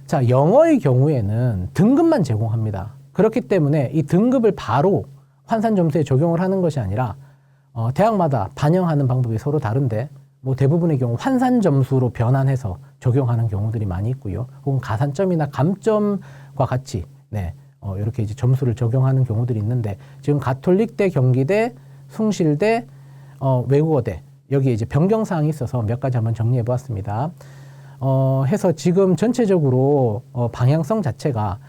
자, 영어의 경우에는 등급만 제공합니다. 그렇기 때문에 이 등급을 바로 환산 점수에 적용을 하는 것이 아니라 대학마다 반영하는 방법이 서로 다른데 뭐 대부분의 경우 환산 점수로 변환해서 적용하는 경우들이 많이 있고요. 혹은 가산점이나 감점과 같이 이렇게 이제 점수를 적용하는 경우들이 있는데 지금 가톨릭대, 경기대, 숭실대, 외국어대 여기에 이제 변경사항이 있어서 몇 가지 한번 정리해 보았습니다. 해서 지금 전체적으로 방향성 자체가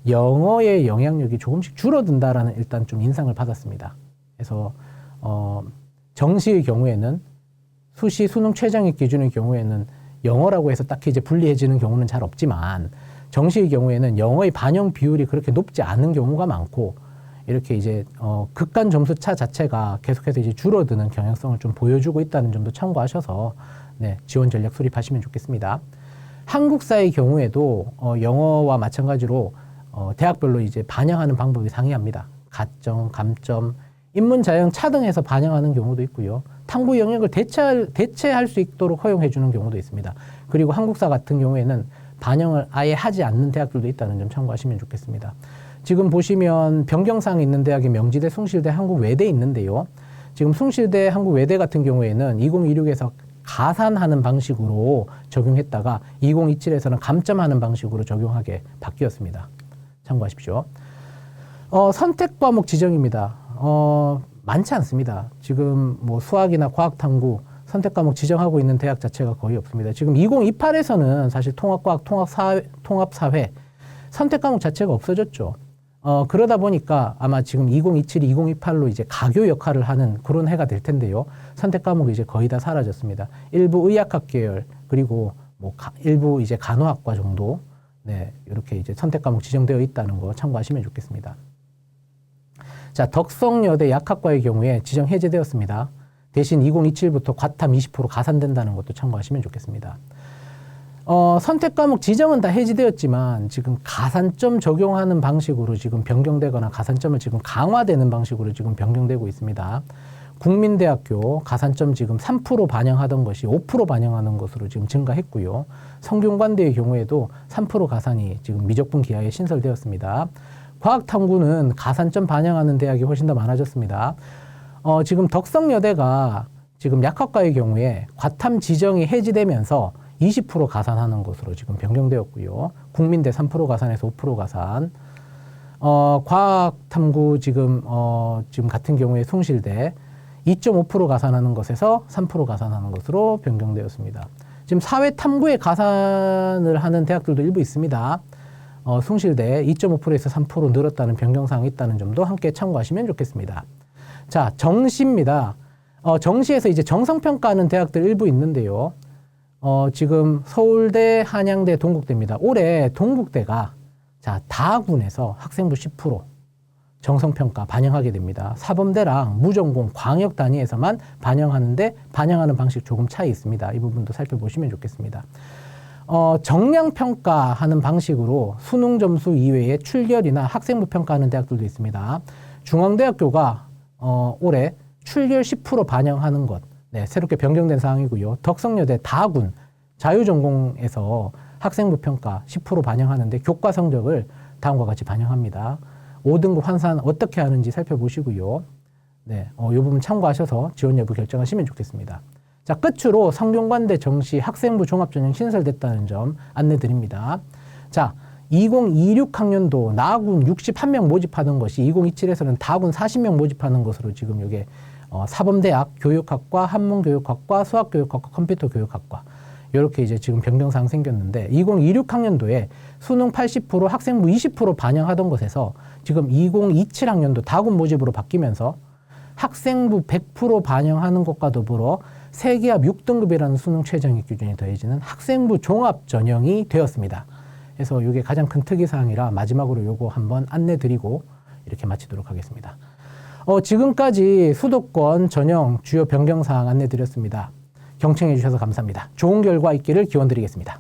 영어의 영향력이 조금씩 줄어든다라는 일단 좀 인상을 받았습니다. 그래서 정시의 경우에는 수시 수능 최저학력 기준의 경우에는 영어라고 해서 딱히 이제 불리해지는 경우는 잘 없지만 정시의 경우에는 영어의 반영 비율이 그렇게 높지 않은 경우가 많고 이렇게 이제 극간 점수 차 자체가 계속해서 이제 줄어드는 경향성을 좀 보여주고 있다는 점도 참고하셔서 지원 전략 수립하시면 좋겠습니다. 한국사의 경우에도 영어와 마찬가지로 대학별로 이제 반영하는 방법이 상이합니다. 가점, 감점, 인문, 자영, 차등해서 반영하는 경우도 있고요. 탐구 영역을 대체할 수 있도록 허용해 주는 경우도 있습니다. 그리고 한국사 같은 경우에는 반영을 아예 하지 않는 대학들도 있다는 점 참고하시면 좋겠습니다. 지금 보시면 변경사항이 있는 대학이 명지대, 숭실대, 한국외대 있는데요. 지금 숭실대, 한국외대 같은 경우에는 2026에서 가산하는 방식으로 적용했다가 2027에서는 감점하는 방식으로 적용하게 바뀌었습니다. 참고하십시오. 선택 과목 지정입니다. 많지 않습니다. 지금 뭐 수학이나 과학탐구 선택 과목 지정하고 있는 대학 자체가 거의 없습니다. 지금 2028에서는 사실 통합과학, 통합사회 선택 과목 자체가 없어졌죠. 그러다 보니까 아마 지금 2027, 2028로 이제 가교 역할을 하는 그런 해가 될 텐데요. 선택 과목이 이제 거의 다 사라졌습니다. 일부 의학학 계열 그리고 뭐 일부 이제 간호학과 정도 이렇게 이제 선택 과목 지정되어 있다는 거 참고하시면 좋겠습니다. 자, 덕성여대 약학과의 경우에 지정 해제되었습니다. 대신 2027부터 과탐 20% 가산된다는 것도 참고하시면 좋겠습니다. 선택 과목 지정은 다 해지되었지만 지금 가산점 적용하는 방식으로 지금 변경되거나 가산점을 지금 강화되는 방식으로 지금 변경되고 있습니다. 국민대학교 가산점 지금 3% 반영하던 것이 5% 반영하는 것으로 지금 증가했고요. 성균관대의 경우에도 3% 가산이 지금 미적분 기하에 신설되었습니다. 과학탐구는 가산점 반영하는 대학이 훨씬 더 많아졌습니다. 지금 덕성여대가 지금 약학과의 경우에 과탐 지정이 해지되면서 20% 가산하는 것으로 지금 변경되었고요. 국민대 3% 가산에서 5% 가산. 과학탐구 지금 같은 경우에 숭실대 2.5% 가산하는 것에서 3% 가산하는 것으로 변경되었습니다. 지금 사회탐구에 가산을 하는 대학들도 일부 있습니다. 숭실대 2.5%에서 3% 늘었다는 변경사항이 있다는 점도 함께 참고하시면 좋겠습니다. 자, 정시입니다. 정시에서 이제 정성평가하는 대학들 일부 있는데요. 지금 서울대, 한양대, 동국대입니다. 올해 동국대가 다군에서 학생부 10% 정성평가 반영하게 됩니다. 사범대랑 무전공 광역 단위에서만 반영하는데 반영하는 방식 조금 차이 있습니다. 이 부분도 살펴보시면 좋겠습니다. 정량평가하는 방식으로 수능 점수 이외에 출결이나 학생부 평가하는 대학들도 있습니다. 중앙대학교가 올해 출결 10% 반영하는 것 새롭게 변경된 사항이고요. 덕성여대 다군 자유전공에서 학생부 평가 10% 반영하는데 교과 성적을 다음과 같이 반영합니다. 5등급 환산 어떻게 하는지 살펴보시고요. 이 부분 참고하셔서 지원 여부 결정하시면 좋겠습니다. 자, 끝으로 성균관대 정시 학생부 종합전형 신설됐다는 점 안내드립니다. 자, 2026학년도 나군 61명 모집하는 것이 2027에서는 다군 40명 모집하는 것으로 지금 이게 사범대학 교육학과, 한문교육학과, 수학교육학과, 컴퓨터교육학과 이렇게 이제 지금 변경사항 생겼는데 2026학년도에 수능 80% 학생부 20% 반영하던 것에서 지금 2027학년도 다군 모집으로 바뀌면서 학생부 100% 반영하는 것과 더불어 세계합 6등급이라는 수능 최저학력 기준이 더해지는 학생부 종합 전형이 되었습니다. 그래서 이게 가장 큰 특이사항이라 마지막으로 요거 한번 안내드리고 이렇게 마치도록 하겠습니다. 지금까지 수도권 전형 주요 변경사항 안내드렸습니다. 경청해 주셔서 감사합니다. 좋은 결과 있기를 기원드리겠습니다.